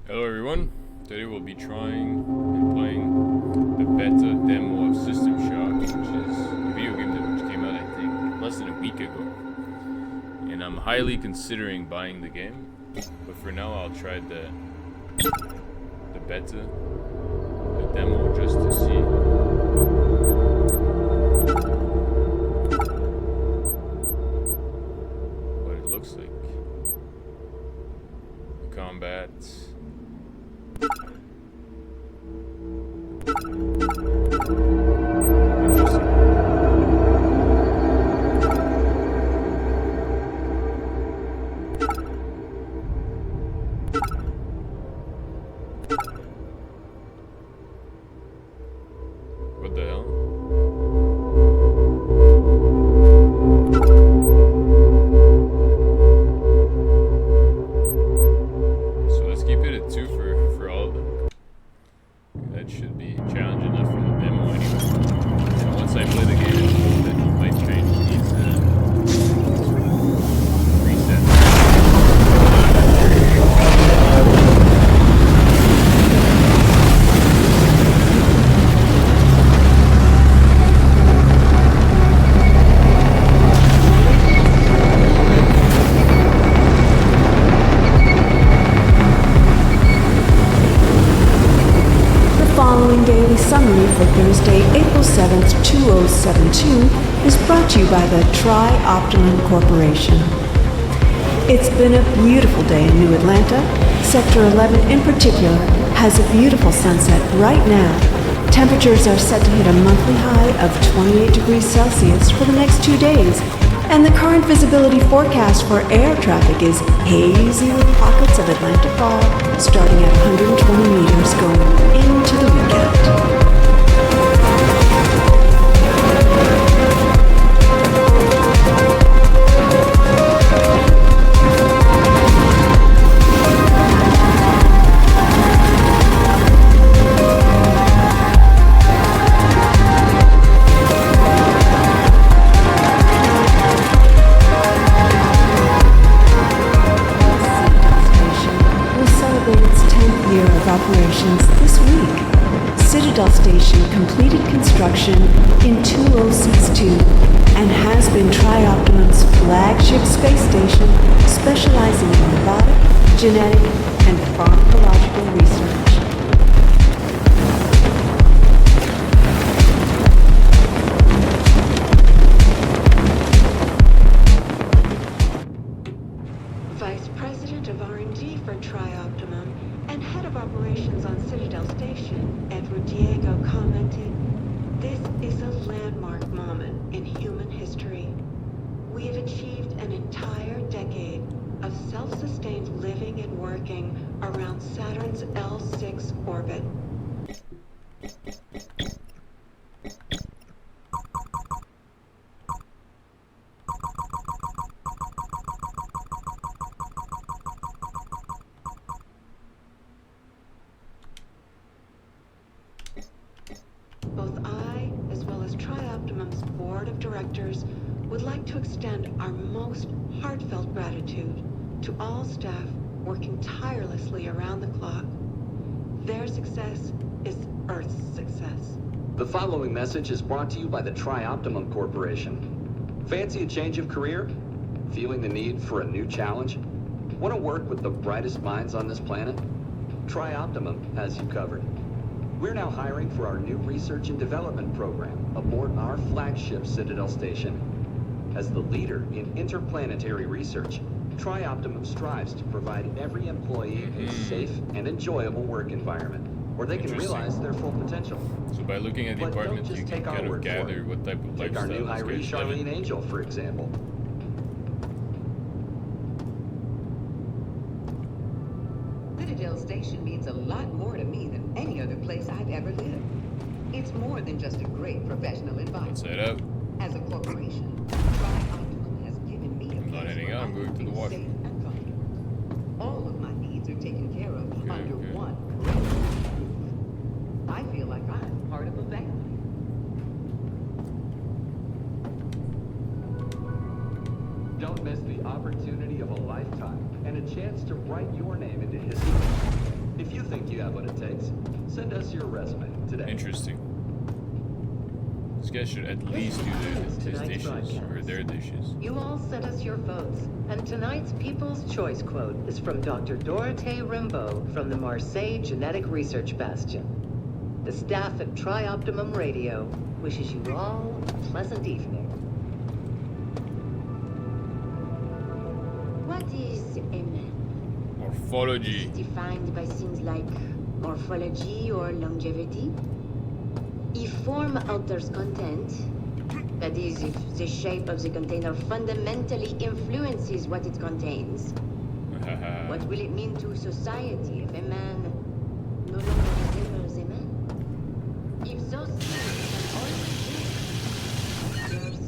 Hello everyone, today we'll be trying and playing the beta demo of System Shock, which is a video game which came out I think less than a week ago. And I'm highly considering buying the game, but for now I'll try the beta, the demo, just to see. What it looks like. Combat. What the hell? So let's keep it at 2 for all of them. That should be challenge enough for the demo anyway. And once I play the game, then you might change these presets. Daily summary for Thursday, April 7th, 2072 is brought to you by the Tri-Optimum Corporation. It's been a beautiful day in New Atlanta. Sector 11 in particular has a beautiful sunset right now. Temperatures are set to hit a monthly high of 28 degrees Celsius for the next 2 days, and the current visibility forecast for air traffic is hazy with pockets of Atlanta fog starting at 120 meters going into the weekend. Operations this week. Citadel Station completed construction in 2062 and has been Tri-Optimum's flagship space station specializing in robotic, genetic, and pharmacological research. Vice President of R&D for Tri-Optimum and Head of Operations on Citadel Station, Edward Diego, commented, "This is a landmark moment in human history. We have achieved an entire decade of self-sustained living and working around Saturn's L6 orbit." Both I, as well as Tri-Optimum's Board of Directors, would like to extend our most heartfelt gratitude to all staff working tirelessly around the clock. Their success is Earth's success. The following message is brought to you by the Tri-Optimum Corporation. Fancy a change of career? Feeling the need for a new challenge? Want to work with the brightest minds on this planet? Tri-Optimum has you covered. We're now hiring for our new research and development program aboard our flagship Citadel Station. As the leader in interplanetary research, Tri-Optimum strives to provide every employee a safe and enjoyable work environment where they can realize their full potential. So by looking at the But don't apartment, just you take can our kind of word for gather it. what type of Take our lifestyle new this hiree, guy's living. Charlene Angel, for example. Citadel Station means a lot more to me than any other place I've ever lived. It's more than just a great professional Let's environment. head out. As a corporation, Tri-Optimum has given me a I'm not place heading where out, I'm I going to can the be wash. safe and comfortable. All of my needs are taken care of under okay. one roof. I feel like I'm part of a family. Don't miss the opportunity of a lifetime and a chance to write your name into history. If you think you have what it takes, send us your resume today. Interesting. This guy should at least do his dishes or their dishes. You all sent us your votes, and tonight's People's Choice quote is from Dr. Dorothée Rimbaud from the Marseille Genetic Research Bastion. The staff at Tri-Optimum Radio wishes you all a pleasant evening. What is a man? Morphology. Is defined by things like morphology or longevity? If form alters content, that is, if the shape of the container fundamentally influences what it contains, what will it mean to society if a man no longer resembles a man? If those things are all yours,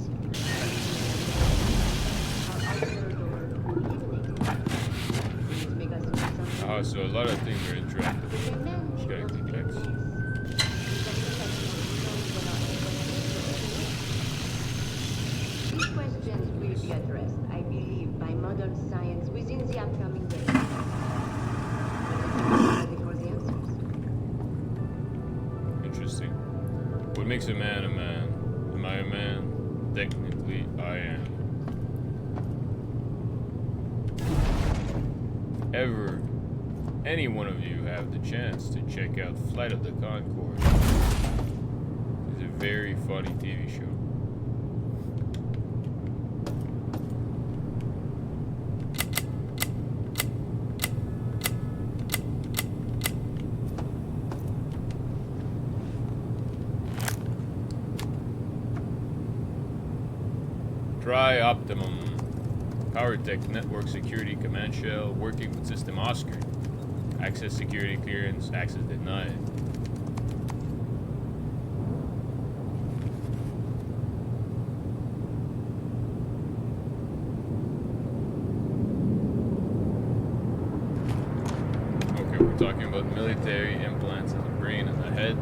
are altered or eliminated, will it make us do something? Oh, so a lot of things are interactive. If a man Just gotta click X. These questions will be addressed, I believe, by modern science within the upcoming days. Ready for the answers? Interesting. What makes a man a man? Am I a man? Technically, I am. Ever, any one of you have the chance to check out Flight of the Conchords? It's a very funny TV show. Tri-Optimum. PowerTech Network Security Command Shell working with System Oscar. Access security clearance, access denied. Okay, we're talking about military implants in the brain and the head.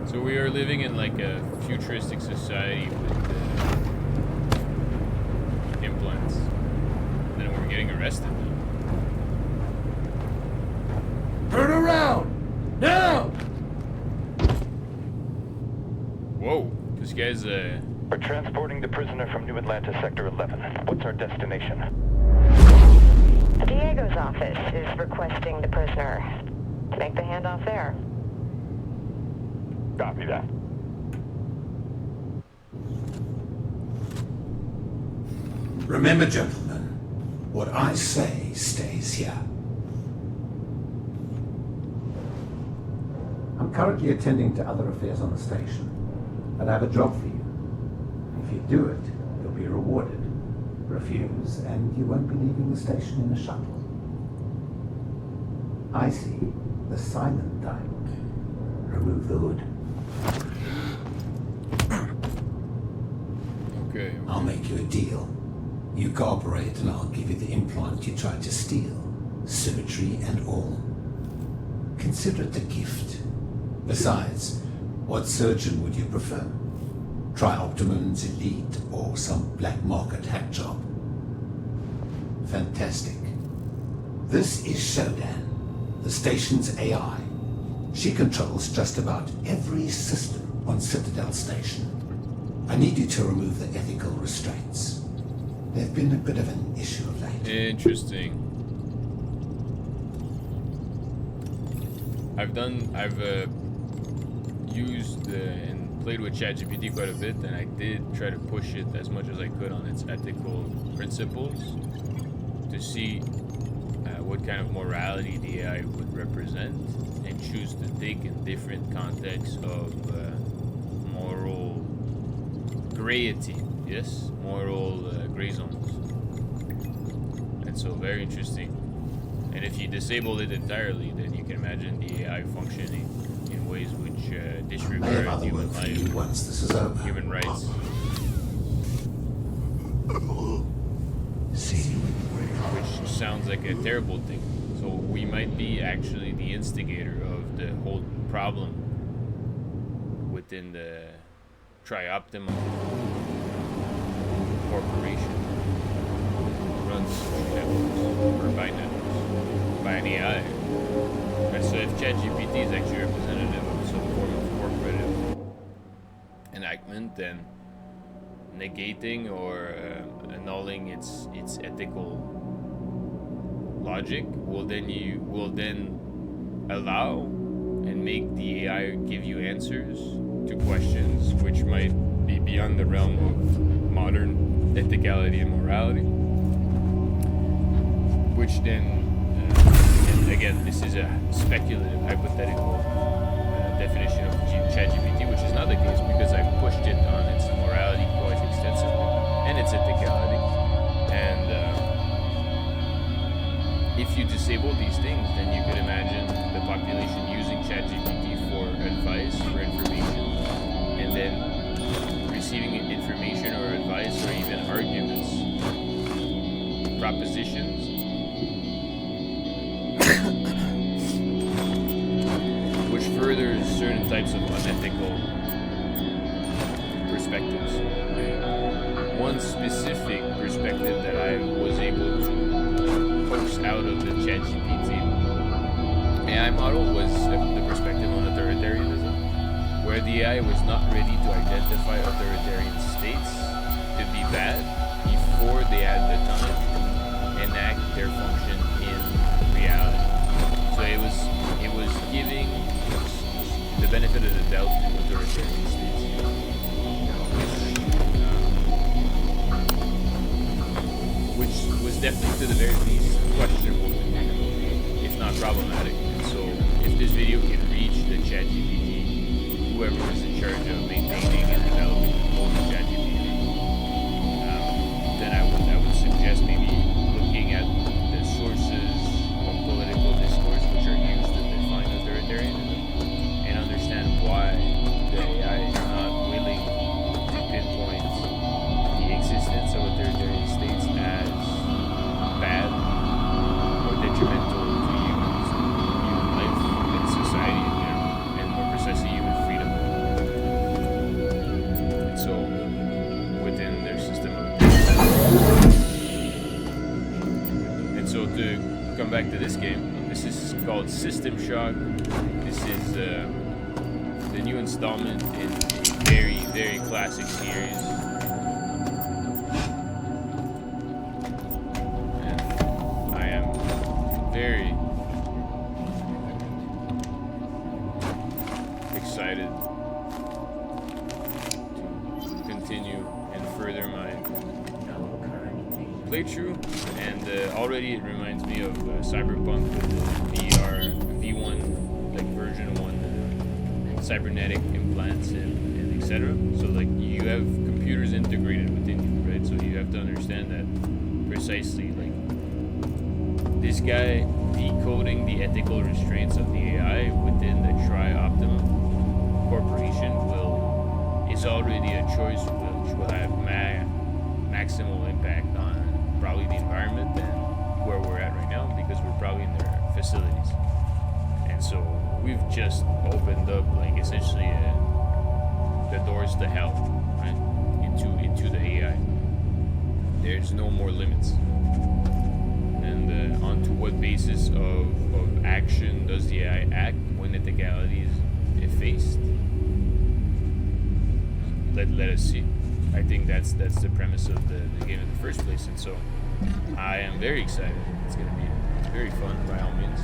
So we are living in like a futuristic society with implants. And then we're getting arrested now. Turn around! Now! Whoa, this guy's We're transporting the prisoner from New Atlanta, Sector 11. What's our destination? Diego's office is requesting the prisoner. Make the handoff there. Copy that. Remember, gentlemen, what I say stays here. I'm currently attending to other affairs on the station, but I have a job for you. If you do it, you'll be rewarded. Refuse, and you won't be leaving the station in a shuttle. I see the silent type. Remove the hood. okay. I'll make you a deal. You cooperate and I'll give you the implant you tried to steal. Symmetry and all. Consider it a gift. Besides, what surgeon would you prefer? Tri-Optimum's elite or some black market hack job? Fantastic. This is Shodan, the station's AI. She controls just about every system on Citadel Station. I need you to remove the ethical restraints. They've been a bit of an issue of late. Interesting. I've used and played with ChatGPT quite a bit, and I did try to push it as much as I could on its ethical principles to see what kind of morality the AI would represent and choose to take in different contexts of moral grayety, yes? Moral gray zones. And so very interesting. And if you disable it entirely, then you can imagine the AI functioning in ways which I have disregard other human work for you life, once this is over. human rights. See? Which sounds like a terrible thing. So we might be actually the instigator of the whole problem within the Tri-Optimum corporation. Runs through networks, or by networks, by an AI. if ChatGPT is actually representative of some form of corporative enactment, then negating or annulling its ethical logic will then allow and make the AI give you answers to questions which might be beyond the realm of modern ethicality and morality, which then and again, this is a speculative hypothetical definition of ChatGPT, which is not the case because I pushed it on its morality quite extensively and its ethicality. And if you disable these things, then you could imagine the population using ChatGPT for advice, for information, and then receiving information or advice or even arguments, propositions, which furthers certain types of unethical perspectives. One specific perspective that I was able to coax out of the ChatGPT AI model was the perspective on authoritarianism, where the AI was not ready to identify authoritarian states to be bad before they had the time to enact their function in reality. So it was giving the benefit of the doubt to authoritarian states, which was definitely to the very least questionable, if not problematic. And so if this video can reach the ChatGPT, whoever is in charge of maintaining and developing the whole ChatGPT, then I would suggest maybe looking at the sources of political discourse which are used to define authoritarianism and understand why the AI is not willing to pinpoint the existence of authoritarian states as bad or detrimental to human life and society in general, and more precisely human freedom. And so within their system of so to come back to this game, this is called System Shock. This is the new installment in a very, very classic series. And I am very excited to continue and further my playthrough, and already it reminds me of Cyberpunk with the VR V1, like version 1 cybernetic implants and etc. So like you have computers integrated within you, right? So you have to understand that precisely, like this guy decoding the ethical restraints of the AI within the Tri-Optimum Corporation is already a choice which will have maximal impact on probably the environment and where we're at right now, because we're probably in their facilities. And so we've just opened up like essentially the doors to hell, right? Into the AI. There's no more limits. And onto what basis of action does the AI act when ethicality is effaced? Let us see. I think that's the premise of the game in the first place, and so I am very excited. It's going to be very fun by all means.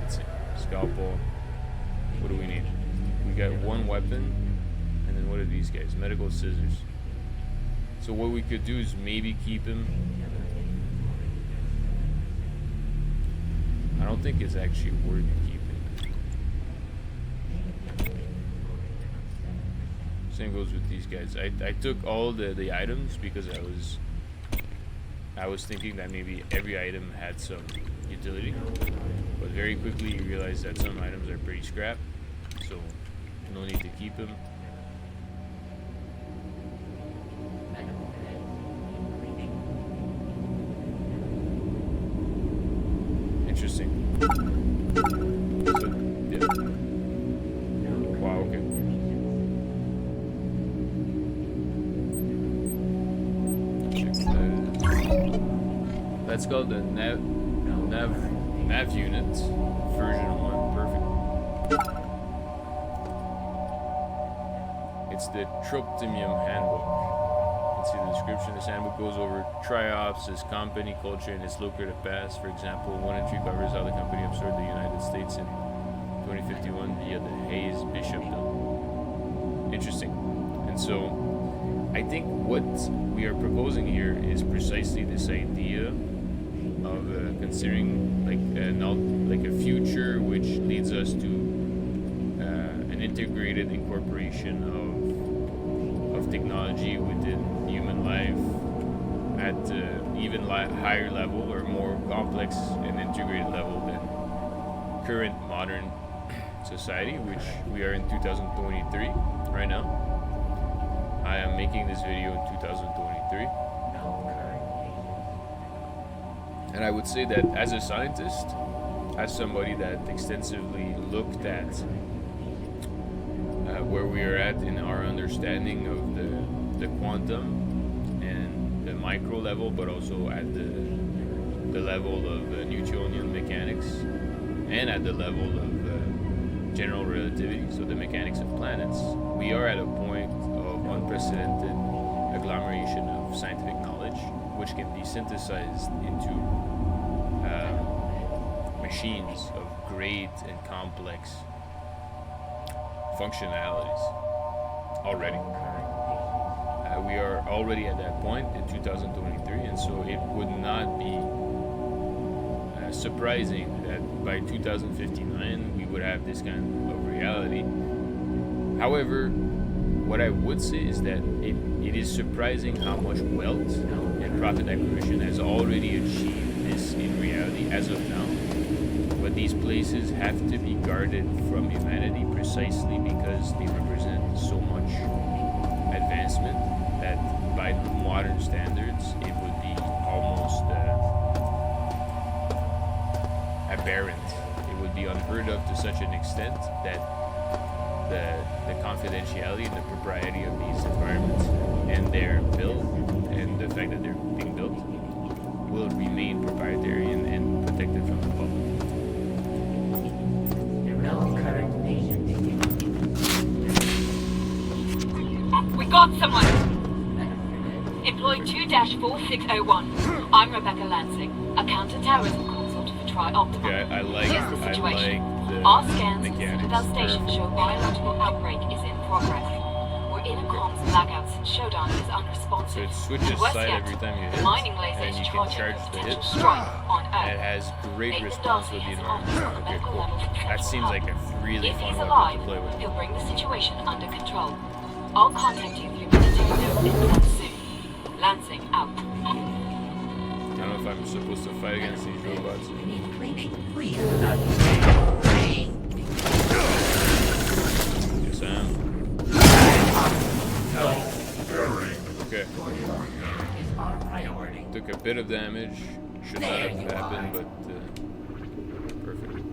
Let's see. Scalpel. What do we need? We got one weapon, and then what are these guys? Medical scissors. So what we could do is maybe keep him. I don't think it's actually worth keeping. Same goes with these guys. I took all the items because I was thinking that maybe every item had some utility, but very quickly you realize that some items are pretty scrap, so no need to keep them. Interesting. So, yeah. Wow, okay. That's called the nav unit version 1. Perfect. It's the Troptimium handbook. You can see the description. This handbook goes over Triops' company culture and its lucrative past. For example, 1 and 3 covers how the company absorbed the United States in 2051 via the Hayes-Bishop bill. Interesting. And so, I think what we are proposing here is precisely this idea of considering like a future which leads us to an integrated incorporation of technology within human life at even higher level or more complex and integrated level than current modern society, which we are in 2023 right now. I am making this video in 2023. And I would say that as a scientist, as somebody that extensively looked at where we are at in our understanding of the quantum and the micro level, but also at the level of Newtonian mechanics and at the level of general relativity, so the mechanics of planets, we are at a point of unprecedented agglomeration of scientific knowledge, which can be synthesized into machines of great and complex functionalities already. We are already at that point in 2023, and so it would not be surprising that by 2059 we would have this kind of reality. However, what I would say is that it is surprising how much wealth and profit acquisition has already achieved this in reality as of now. But these places have to be guarded from humanity precisely because they represent so much advancement that by modern standards it would be almost aberrant. It would be unheard of to such an extent that the confidentiality and the propriety of these environments and their build and the fact that they're being built will remain proprietary and protected from the public. We got someone! Employee 2-4601. I'm Rebecca Lansing, a counter-terrorism consult for Tri-Optimum. Okay, I like the Our scans at mechanics. Citadel Station show biological outbreak is in progress. We're in a comms blackout since Shodan is unresponsive. So it switches side every time you hit, mining and then lasers you can charging charge a the potential hit. strike on It Earth. has great Nathan response Darcy with the has environment. offered Okay, medical cool. level That potential seems like a really If fun he's weapon alive, to play with. he'll bring the situation under control. I'll contact you through military note and soon. Lansing out. I don't know if I'm supposed to fight against these robots. Yes, I am. Okay. Took a bit of damage. Should not have happened, but perfect.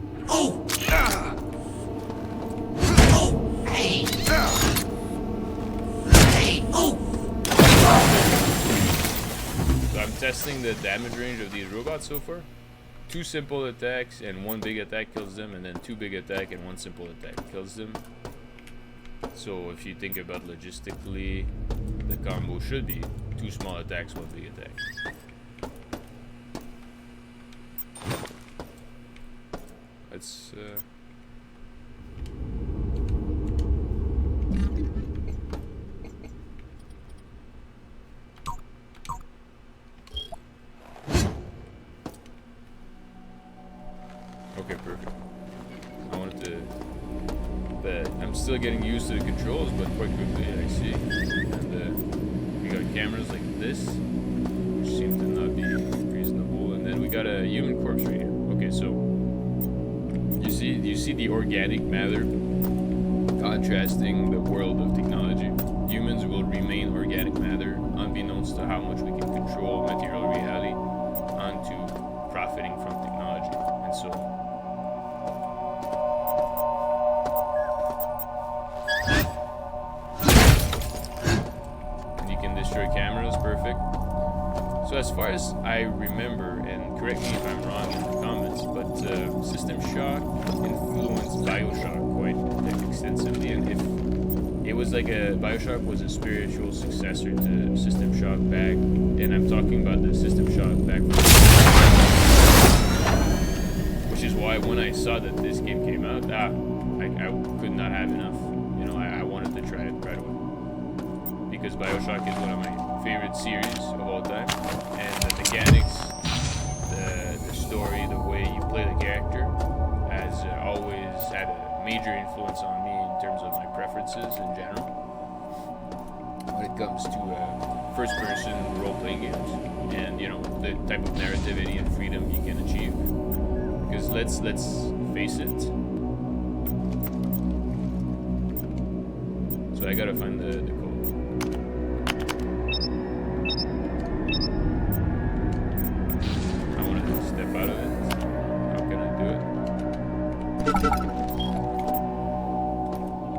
So I'm testing the damage range of these robots so far. 2 simple attacks and 1 big attack kills them, and then 2 big attack and 1 simple attack kills them. So if you think about logistically, the combo should be 2 small attacks, 1 big attack. Let's okay, perfect. I wanted to, but I'm still getting used to the controls, but quite quickly I see. And we got cameras like this, which seem to not be reasonable, and then we got a human corpse right here. Okay, so you see the organic matter contrasting the world of technology. Humans will remain organic matter, unbeknownst to how much we can control material reality onto profiting from technology. And so and you can destroy cameras, perfect. So as far as I remember, and correct me if I'm wrong in the comments, but System Shock influenced Bioshock quite extensively, and if it was like Bioshock was a spiritual successor to System Shock back, and I'm talking about the System Shock back, which is why when I saw that this game came out, I could not have enough. You know, I wanted to try it right away because Bioshock is one of my favorite series of all time, and the mechanics, the story, the way you play the character has always had a major influence on me in terms of my preferences in general when it comes to first-person role-playing games, and you know the type of narrativity and freedom you can achieve. Because let's face it. So I gotta find the code. I want to step out of it. How can I do it?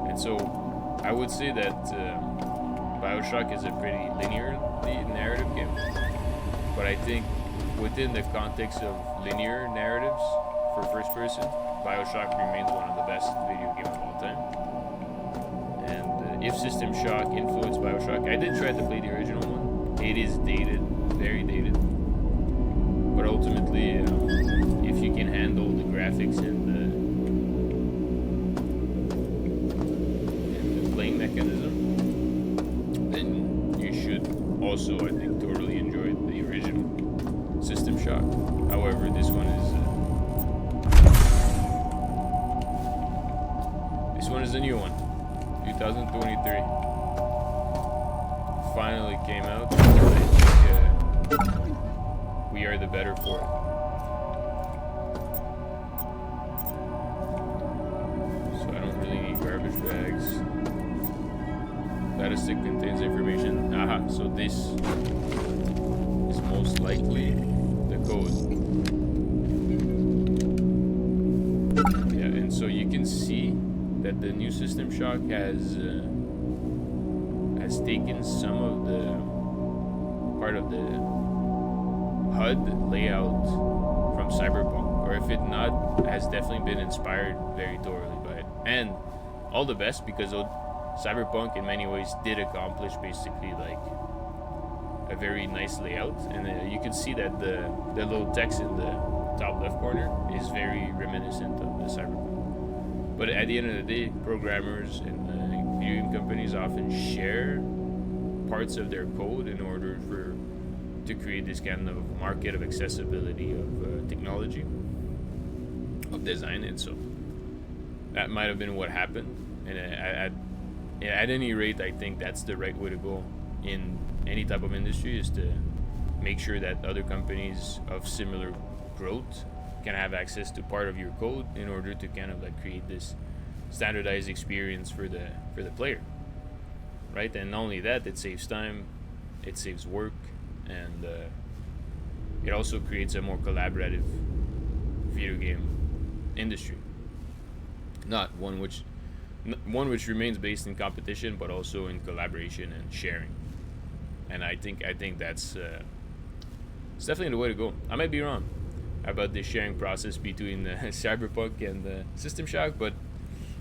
And so I would say that Bioshock is a pretty linear narrative game, but I think within the context of linear narratives for first person, Bioshock remains one of the best video games of all time. And if System Shock influenced Bioshock, I did try to play the original one. It is dated, very dated. But ultimately, if you can handle the graphics and the playing mechanism, then you should also, I think, totally enjoy the original System Shock. However, this one is a new one, 2023. Finally came out. I think we are the better for it. So I don't really need garbage bags. Data stick contains information. Aha, so this is most likely the code. Yeah, and so you can see that the new System Shock has taken some of the part of the HUD layout from Cyberpunk, or if it not, has definitely been inspired very thoroughly by it. And all the best, because Cyberpunk in many ways did accomplish basically like a very nice layout, and you can see that the little text in the top left corner is very reminiscent of the Cyberpunk. But at the end of the day, programmers and video game companies often share parts of their code in order to create this kind of market of accessibility of technology, of design, and so that might have been what happened. And at any rate, I think that's the right way to go in any type of industry, is to make sure that other companies of similar growth can have access to part of your code in order to kind of like create this standardized experience for the player, right? And not only that, it saves time, it saves work, and it also creates a more collaborative video game industry, not one which remains based in competition, but also in collaboration and sharing. And I think that's it's definitely the way to go. I might be wrong about the sharing process between Cyberpunk and System Shock, but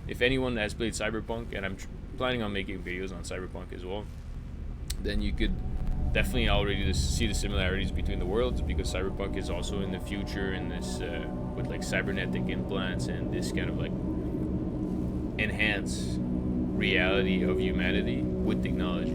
if anyone has played Cyberpunk, and I'm planning on making videos on Cyberpunk as well, then you could definitely already see the similarities between the worlds, because Cyberpunk is also in the future in this with like cybernetic implants and this kind of like enhanced reality of humanity with technology.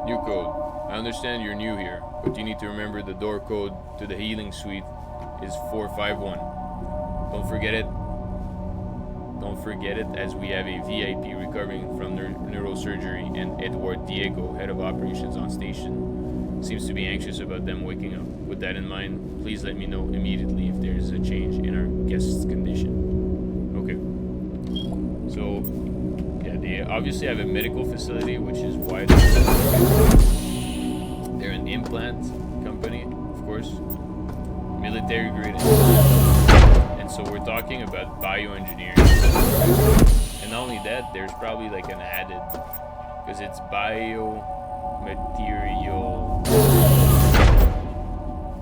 New code. I understand you're new here, but you need to remember the door code to the healing suite is 451. Don't forget it. Don't forget it, as we have a VIP recovering from neurosurgery, and Edward Diego, head of operations on station, seems to be anxious about them waking up. With that in mind, please let me know immediately if there is a change in our guest's condition. Okay. So, yeah, they obviously I have a medical facility, which is why they're an implant company, of course, military grade, and so we're talking about bioengineering. And not only that, there's probably like an added, because it's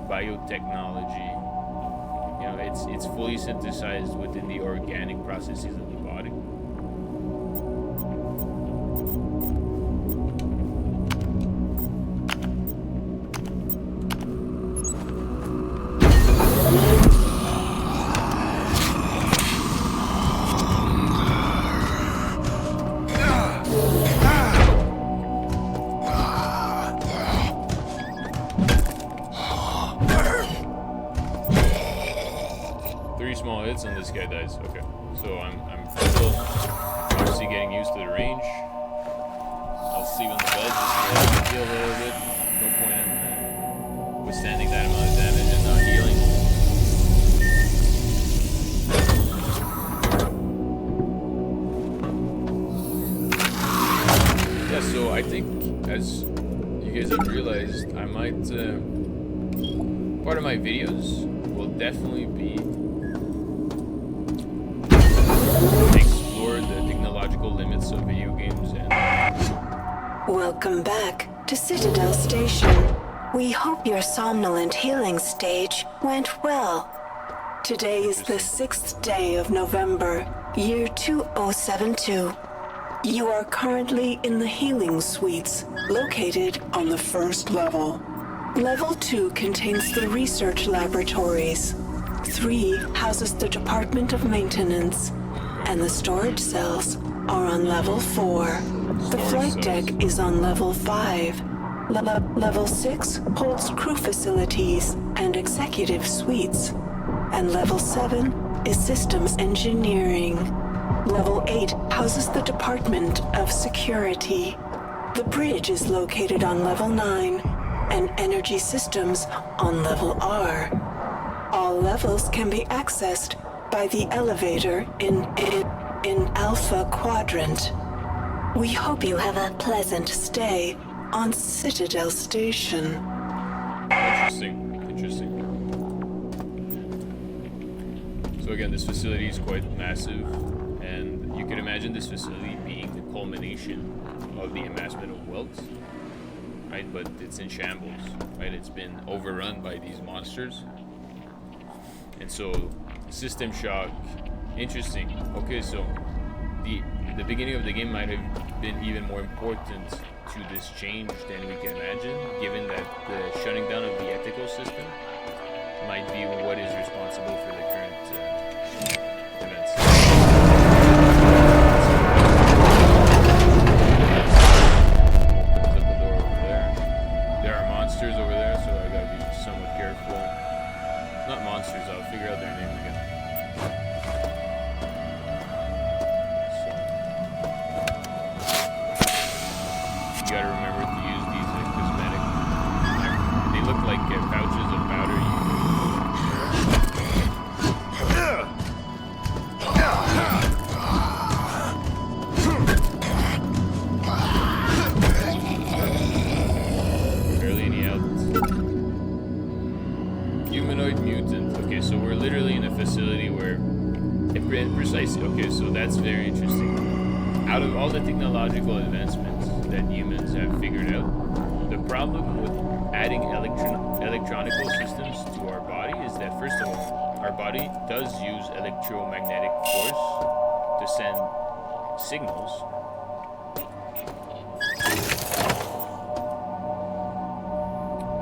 biotechnology. You know, it's fully synthesized within the organic processes of the body. On this guy dies. Okay, so I'm still obviously getting used to the range. I'll sleep on the bed just to heal a little bit. No point in withstanding that amount of damage and not healing. Yeah, so I think, as you guys have realized, I might part of my videos will definitely be explore the technological limits of video games and... Welcome back to Citadel Station. We hope your somnolent healing stage went well. Today is the 6th day of November, year 2072. You are currently in the healing suites, located on the first level. Level 2 contains the research laboratories. 3 houses the Department of Maintenance, and the storage cells are on level 4. The flight deck is on level 5. Level 6 holds crew facilities and executive suites. And level 7 is systems engineering. Level 8 houses the Department of Security. The bridge is located on level 9, and energy systems on level R. All levels can be accessed by the elevator in Alpha Quadrant. We hope you have a pleasant stay on Citadel Station. Interesting. So again, this facility is quite massive, and you can imagine this facility being the culmination of the amassment of wealth, right? But it's in shambles, right? It's been overrun by these monsters. And so, system shock, interesting. Okay, so the beginning of the game might have been even more important to this change than we can imagine, given that the shutting down of the ethical system might be what is responsible for the current events. Opens up the door over there. There are monsters over there, so I gotta be somewhat careful. Not monsters, I'll figure out their name again. You gotta remember to use these cosmetic. They look like pouches of powder. Barely any health. Humanoid mutant. Okay, so we're literally in a facility where precisely. Okay, so that's very interesting. Out of all the technological advancements that humans have figured out, the problem with adding electronical systems to our body is that, first of all, our body does use electromagnetic force to send signals.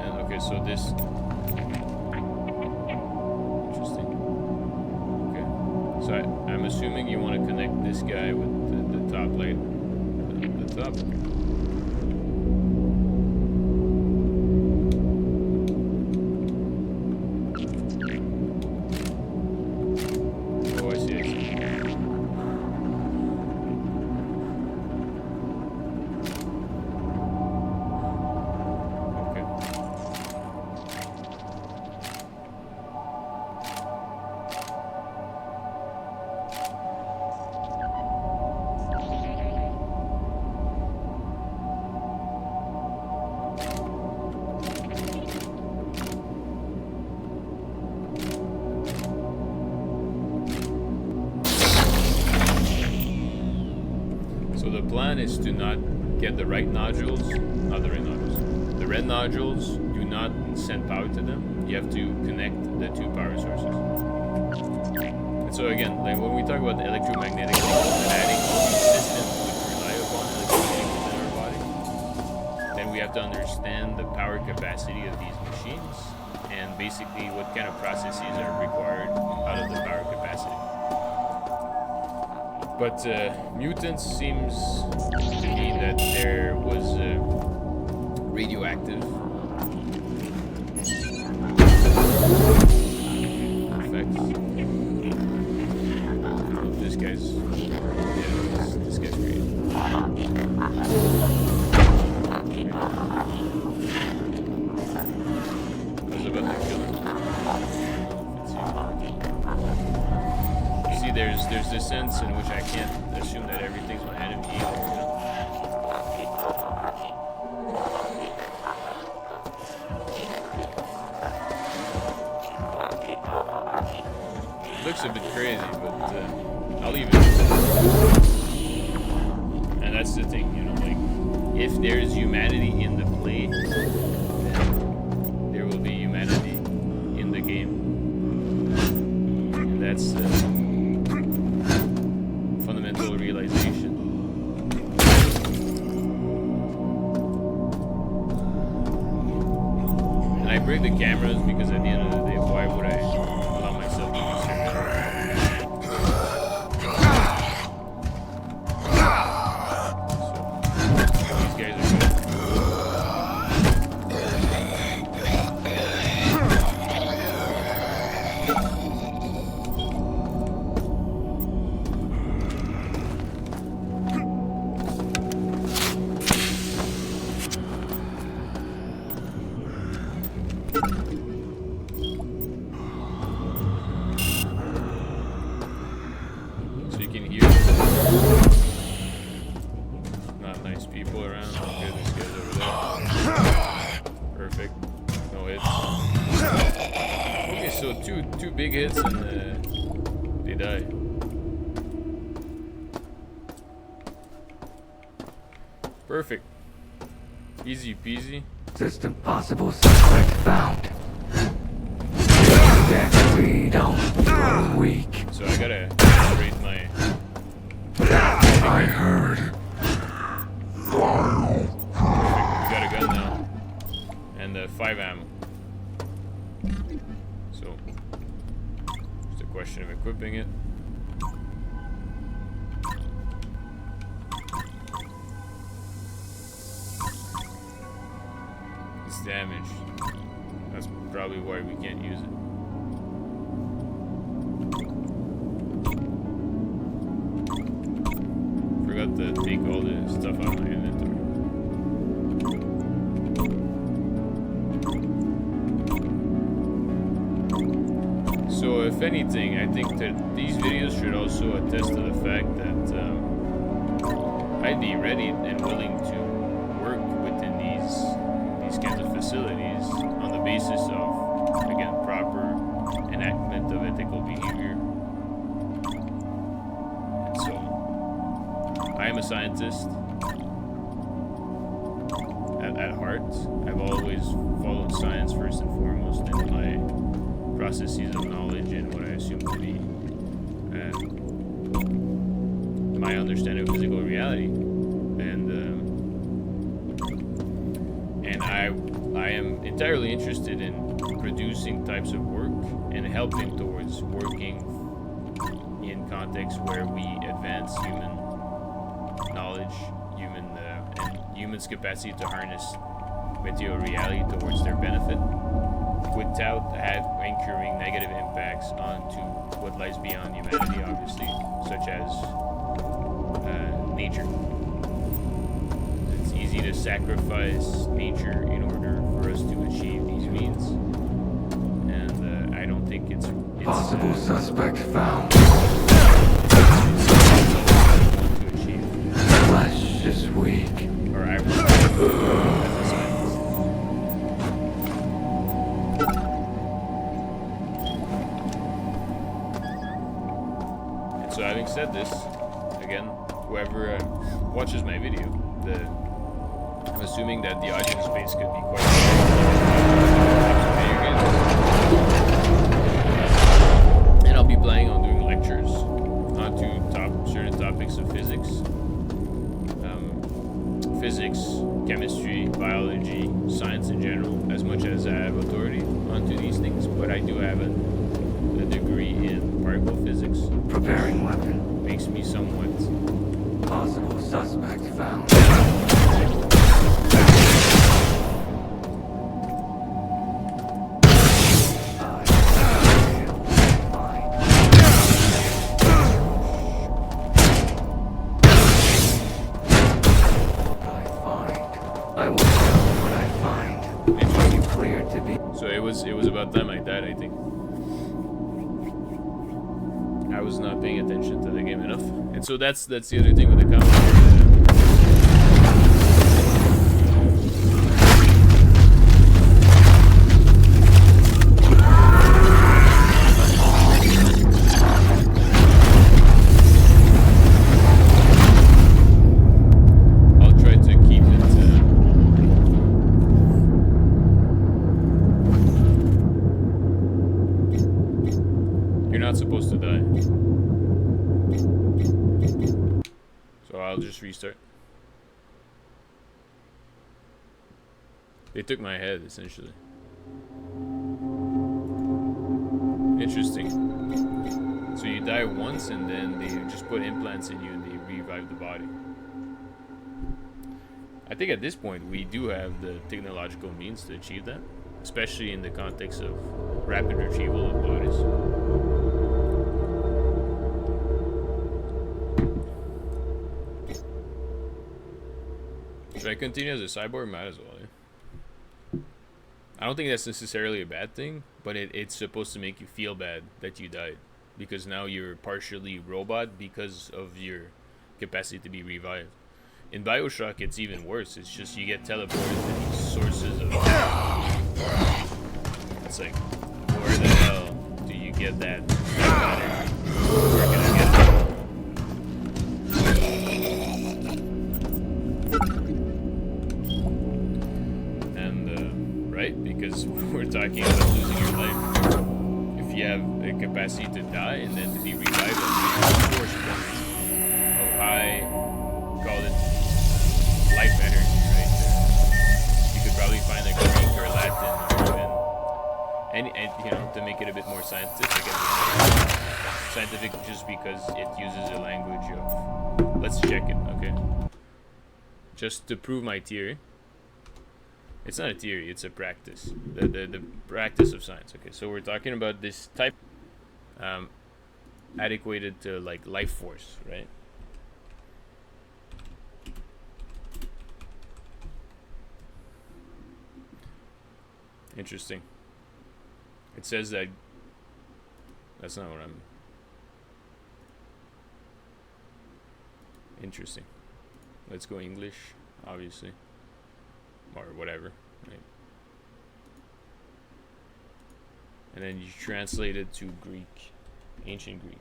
And okay, so this... Interesting. Okay. So I'm assuming you want to connect this guy with the top light. The top. Oh, I see. Okay. So the plan is to not get the right nodules, not the right nodules. The red nodules, do not send power to them. You have to connect the two power sources. And so again, like when we talk about the electromagnetic adding all these systems which rely upon electricity within our body, then we have to understand the power capacity of these machines and basically what kind of processes are required out of the power capacity. But mutants seems to mean that there was radioactive effects. This guy's, yeah, this guy's great. I was about to kill him. You see, there's this sense in which I can't assume that everything's my enemy either, you know? Looks a bit crazy, but I'll leave it. And that's the thing, you know, like, if there's humanity in the play, then there will be humanity in the game. And that's the fundamental realization. And I break the cameras because at the end of the day, why would I allow myself to be two big hits and they die. Perfect. Easy peasy. System possible suspect found. That we don't are weak. So I gotta rate my. I heard. Perfect. We got a gun now. And 5 ammo. So just a question of equipping it. It's damaged. That's probably why we can't use it. Forgot to take all the stuff out of my inventory. So if anything, I think that these videos should also attest to the fact that I'd be ready and willing to work within these kinds of facilities on the basis of, again, proper enactment of ethical behavior. And so, I am a scientist at heart. I've always followed science first and foremost in my processes of knowledge and what I assume to be my understanding of physical reality. And I am entirely interested in producing types of work and helping towards working in contexts where we advance human knowledge, and humans' capacity to harness material reality towards their benefit, without incurring negative impacts onto what lies beyond humanity, obviously, such as nature. It's easy to sacrifice nature in order for us to achieve these means, and I don't think it's possible suspect found. To achieve. Flesh is weak. Or I will as a scientist. having said this, again, whoever watches my video, I'm assuming that the audience space could be quite and I'll be planning on doing lectures onto certain topics of physics, chemistry, biology, science in general, as much as I have authority onto these things. But I do have a degree in particle physics. Preparing weapon. Makes me somewhat Possible suspect found. It was about them I died, I think. I was not paying attention to the game enough. And so that's the other thing with the comments. Supposed to die. So I'll just restart. They took my head, essentially. Interesting. So you die once and then they just put implants in you and they revive the body. I think at this point we do have the technological means to achieve that, especially in the context of rapid retrieval of bodies. Should I continue as a cyborg? Might as well, yeah. I don't think that's necessarily a bad thing, but it's supposed to make you feel bad that you died. Because now you're partially robot because of your capacity to be revived. In Bioshock, it's even worse. It's just you get teleported to these sources of... It's like, where the hell do you get that energy? Where can I get it? Right? Because we're talking about losing your life. If you have a capacity to die and then to be revived at force points of high, call it life energy, right? You could probably find like Greek or Latin or even, and you know, to make it a bit more scientific. Scientific just because it uses a language of, let's check it, okay? Just to prove my theory. It's not a theory, it's a practice. The practice of science. Okay, so we're talking about this type adequated to like life force, right? Interesting. It says that that's not what I'm interesting. Let's go English, obviously. Or whatever, right? And then you translate it to Greek, ancient Greek.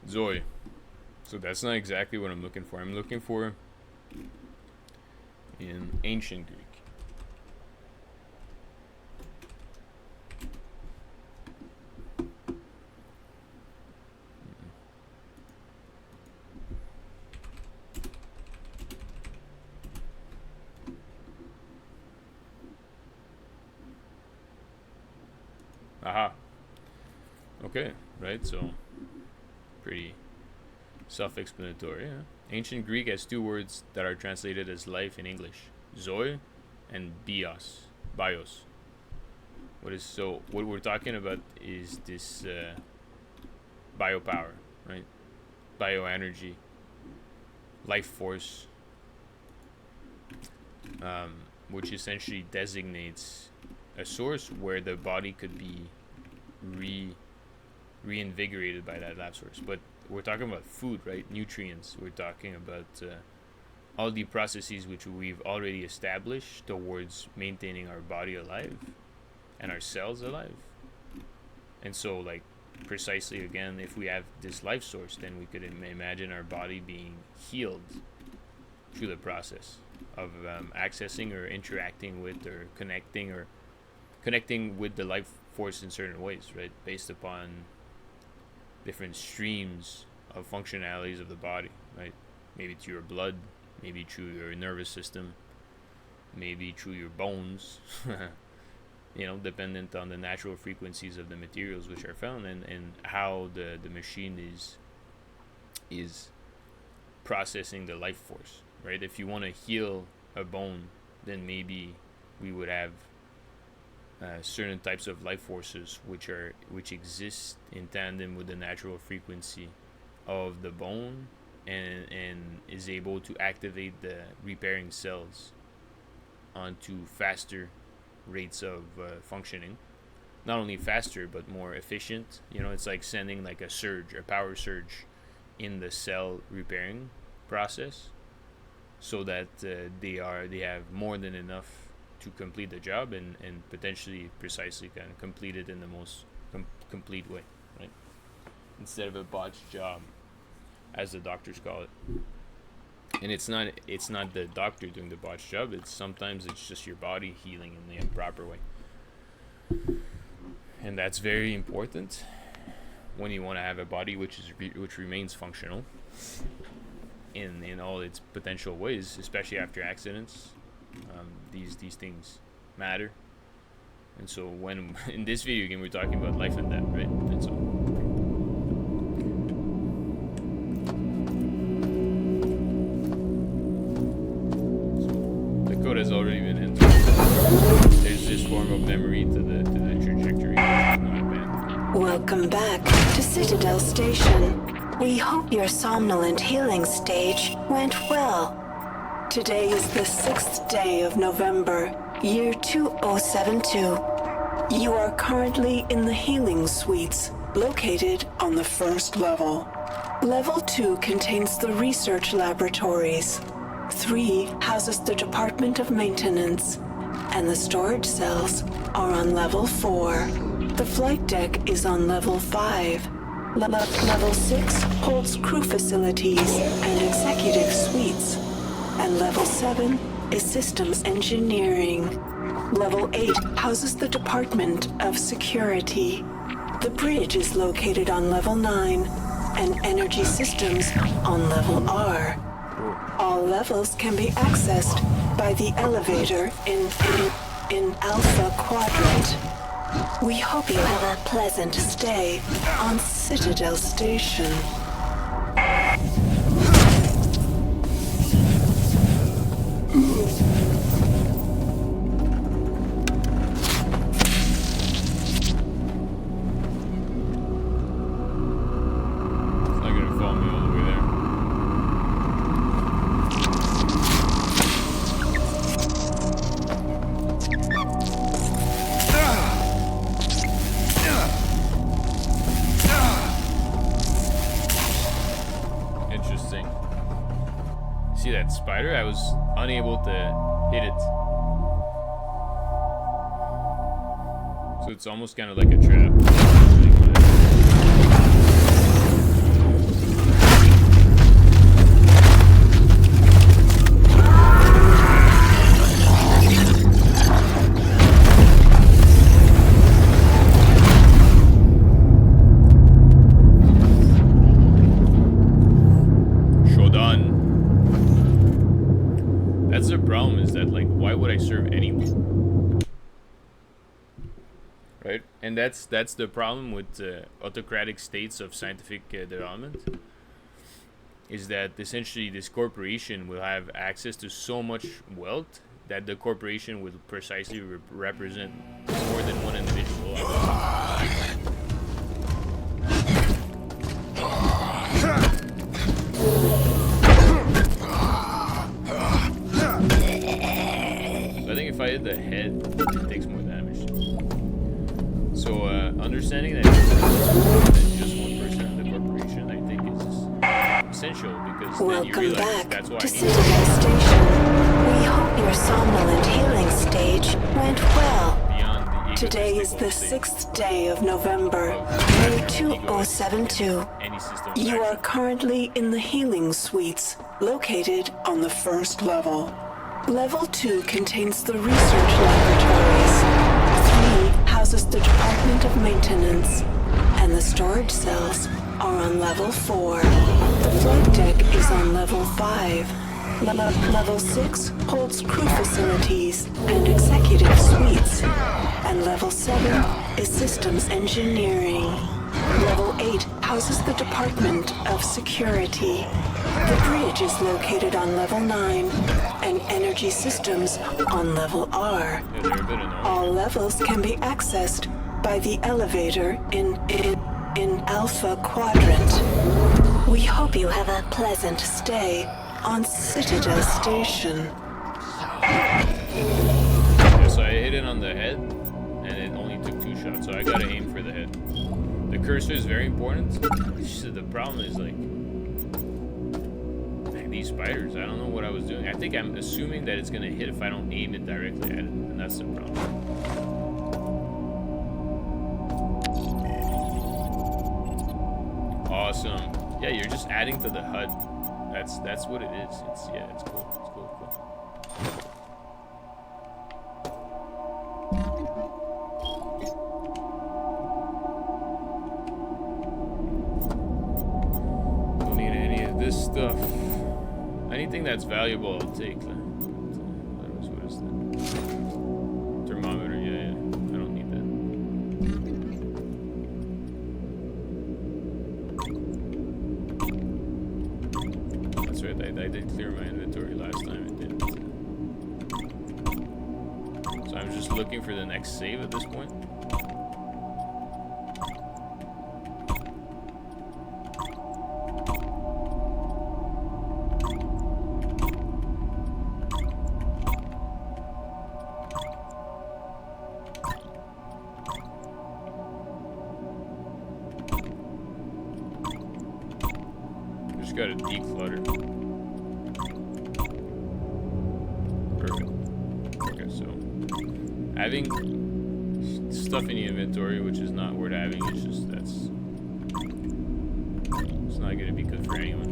Zoe. So that's not exactly what I'm looking for. I'm looking for in ancient Greek. Aha. Okay, right, so pretty self-explanatory, yeah. Ancient Greek has two words that are translated as life in English. Zoe and bios. Bios. What we're talking about is this biopower, right? Bioenergy, life force, which essentially designates a source where the body could be reinvigorated by that life source. But we're talking about food, right? Nutrients. We're talking about all the processes which we've already established towards maintaining our body alive and our cells alive. And so, like, precisely again, if we have this life source, then we could imagine our body being healed through the process of accessing or interacting with or connecting with the life force in certain ways, right? Based upon different streams of functionalities of the body, right? Maybe through your blood, maybe through your nervous system, maybe through your bones, you know, dependent on the natural frequencies of the materials which are found, and how the machine is processing the life force, right? If you want to heal a bone, then maybe we would have certain types of life forces which exist in tandem with the natural frequency of the bone, and is able to activate the repairing cells onto faster rates of functioning. Not only faster, but more efficient. You know, it's like sending like a power surge in the cell repairing process, so that they have more than enough to complete the job, and potentially precisely kind of complete it in the most complete way, right? Instead of a botched job, as the doctors call it. And it's not the doctor doing the botched job. Sometimes it's just your body healing in the improper way, and that's very important when you want to have a body which remains functional in all its potential ways, especially after accidents. These things matter, and so when in this video game we're talking about life and death, right? And so the code has already been entered. There's this form of memory to the trajectory. Welcome back to Citadel Station. We hope your somnolent healing stage went well. Today is the 6th day of November, year 2072. You are currently in the healing suites, located on the first level. Level 2 contains the research laboratories. 3 houses the Department of Maintenance, and the storage cells are on level 4. The flight deck is on level 5. Level 6 holds crew facilities and executive suites. And level 7 is systems engineering. Level 8 houses the Department of Security. The bridge is located on level 9, and energy systems on level R. All levels can be accessed by the elevator in Alpha Quadrant. We hope you have a pleasant stay on Citadel Station. See that spider? I was unable to hit it. So it's almost kind of like a trap. The problem is that, like, why would I serve anyone, right? And that's the problem with autocratic states of scientific development, is that essentially this corporation will have access to so much wealth that the corporation will precisely represent more than one individual. I think if I hit the head, it takes more damage. So, understanding that it's more than just one person in the corporation, I think, is essential because then you Welcome realize back that's why to I need Citadel Station. We hope your somnolent healing stage went well. beyond the Today is the egotistical state 6th day of November, of May rational egoists 2072. in any system of You are action. currently in the healing suites, located on the first level. Level 2 contains the research laboratories. 3 houses the Department of Maintenance, and the storage cells are on level 4. The flight deck is on level 5. Level 6 holds crew facilities and executive suites, and level 7 is systems engineering. Level 8 houses the Department of Security. The bridge is located on level 9, and energy systems on level R. Yeah, they're a bit annoying. All levels can be accessed by the elevator in Alpha Quadrant. We hope you have a pleasant stay on Citadel Station. Yeah, so I hit it on the head, and it only took 2 shots, so I gotta aim for the head. The cursor is very important. It's just the problem is like these spiders. I don't know what I was doing. I think I'm assuming that it's gonna hit if I don't aim it directly at it, and that's the problem. Awesome. Yeah, you're just adding to the HUD. That's what it is. It's cool. It's cool. Don't need any of this stuff. Anything that's valuable, I'll take. What is that? Thermometer. Yeah. I don't need that. That's right. I did clear my inventory last time. It didn't. So I'm just looking for the next save at this point. Just gotta declutter. Perfect. Okay, so having stuff in the inventory, which is not worth having, it's just it's not gonna be good for anyone.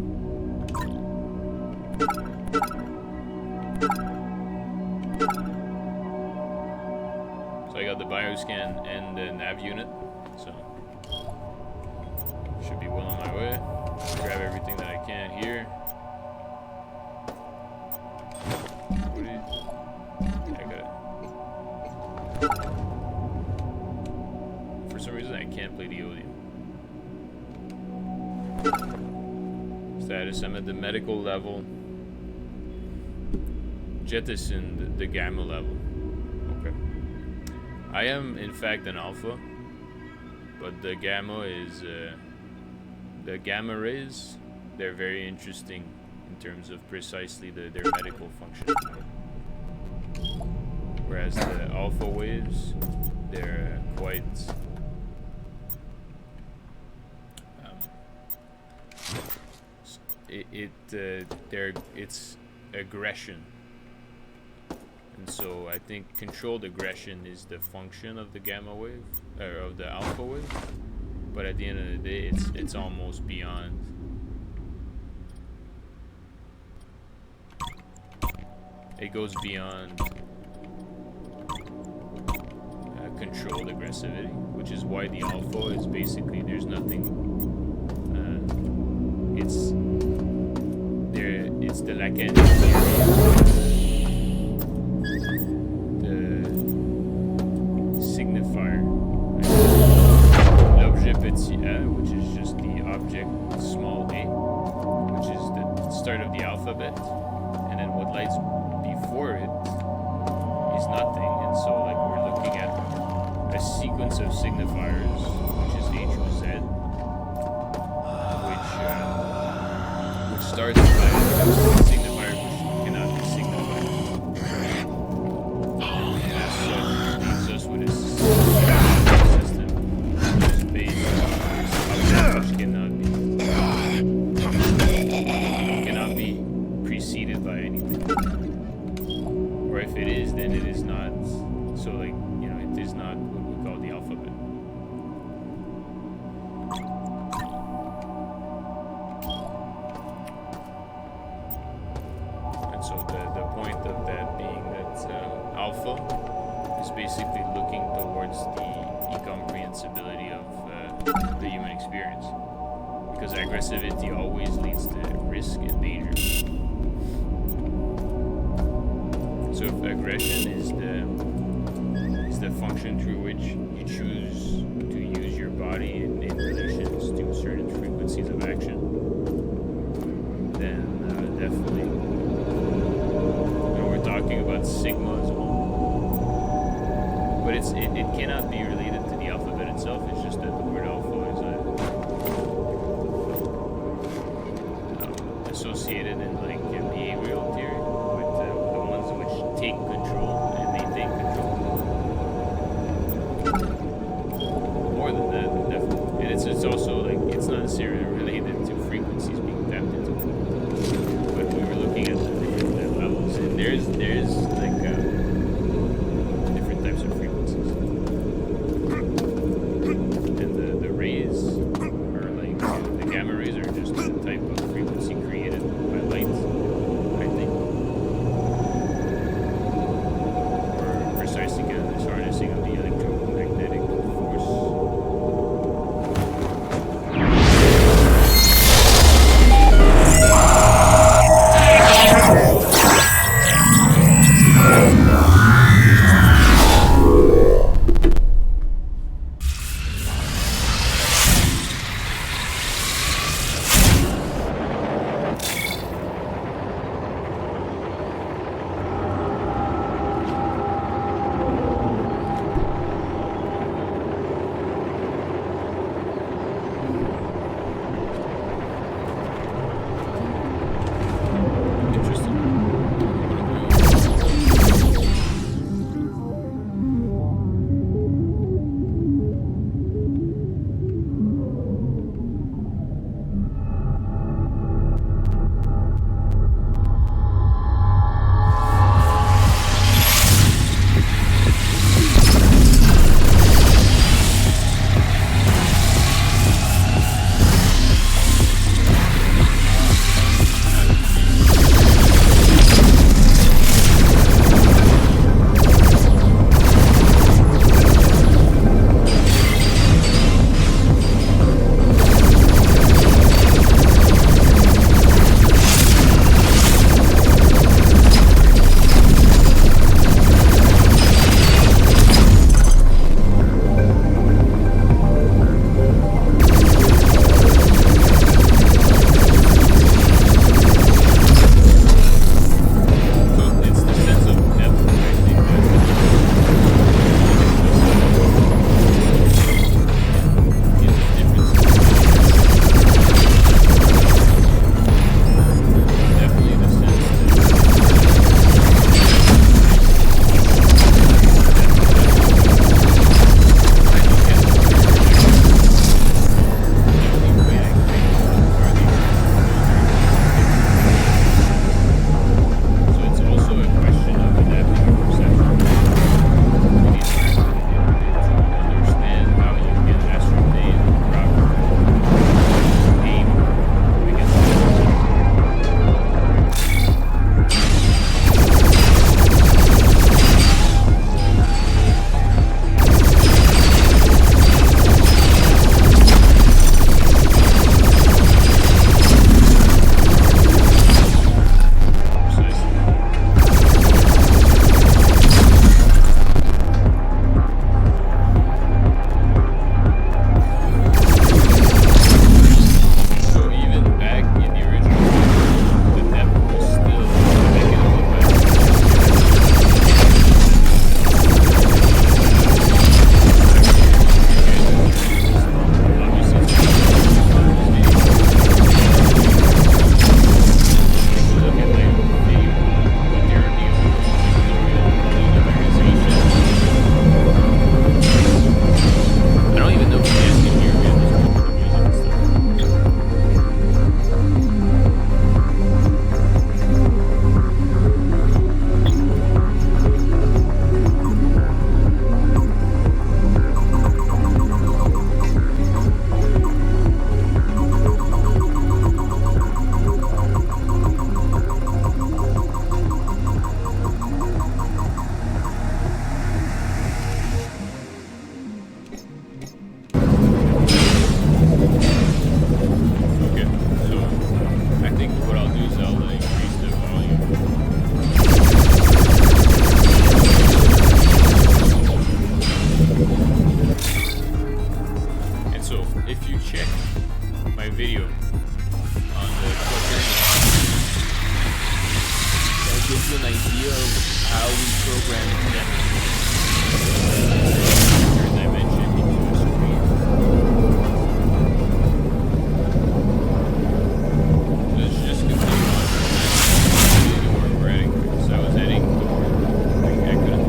So I got the bioscan and the nav unit, so should be well on my way. Grab everything that I can here. For some reason I can't play the audio. Status, I'm at the medical level. Jettison the gamma level. Okay. I am in fact an alpha, but the gamma is the gamma rays, they're very interesting in terms of precisely their medical function. Whereas the alpha waves, they're quite it's aggression. And so I think controlled aggression is the function of the gamma wave, or of the alpha wave. But at the end of the day, it's almost beyond. It goes beyond controlled aggressivity, which is why the alpha is basically there's nothing. It's the Lacan theory, the signifier. L'objet petit a, which is just the object small a, which is the start of the alphabet, and then what lies before it is nothing. And so like we're looking at a sequence of signifiers, which is A through Z, which starts by a signifier which cannot be signified. And as such, leaves us with a system which is based on this object which cannot be. the point of that being that alpha is basically looking towards the incomprehensibility of the human experience, because aggressivity always leads to risk and danger. So if aggression is the function through which you choose to use your body in relations to certain frequencies of action, then definitely, we're talking about sigma as well. But it cannot be related to the alphabet itself. It's just that the word alpha is associated in like behavioral theory with the ones which take control and maintain control. More than that, definitely. And it's also like it's not necessarily related to frequencies being tapped into. But we were looking at the different levels, and there's like different types of frequencies. Also, if you check my video on the Pluckin, that gives you an idea of how we program them. Dimension into a screen. Let's just continue on. The work we're heading, because I was heading the work. I couldn't.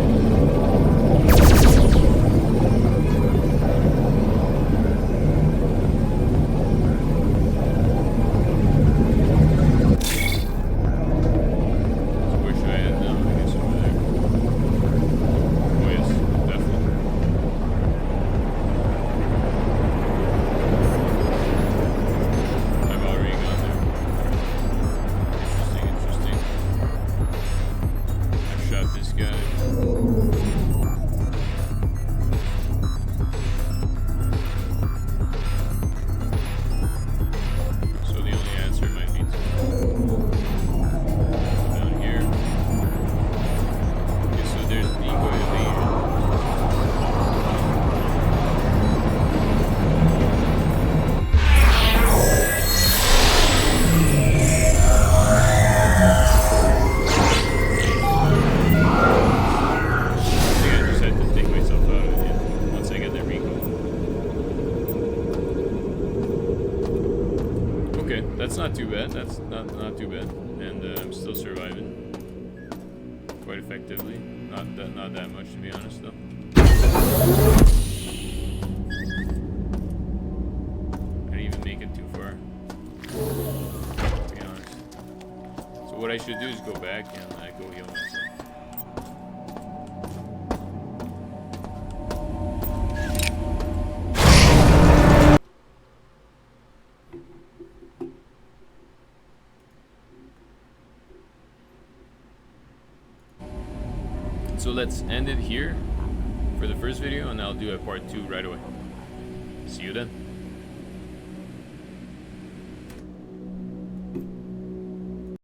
That's not too bad. That's not too bad, and I'm still surviving quite effectively. Not that much, to be honest, though. I didn't even make it too far, to be honest. So what I should do is go back and go heal myself. So let's end it here for the first video, and I'll do a part 2 right away. See you then.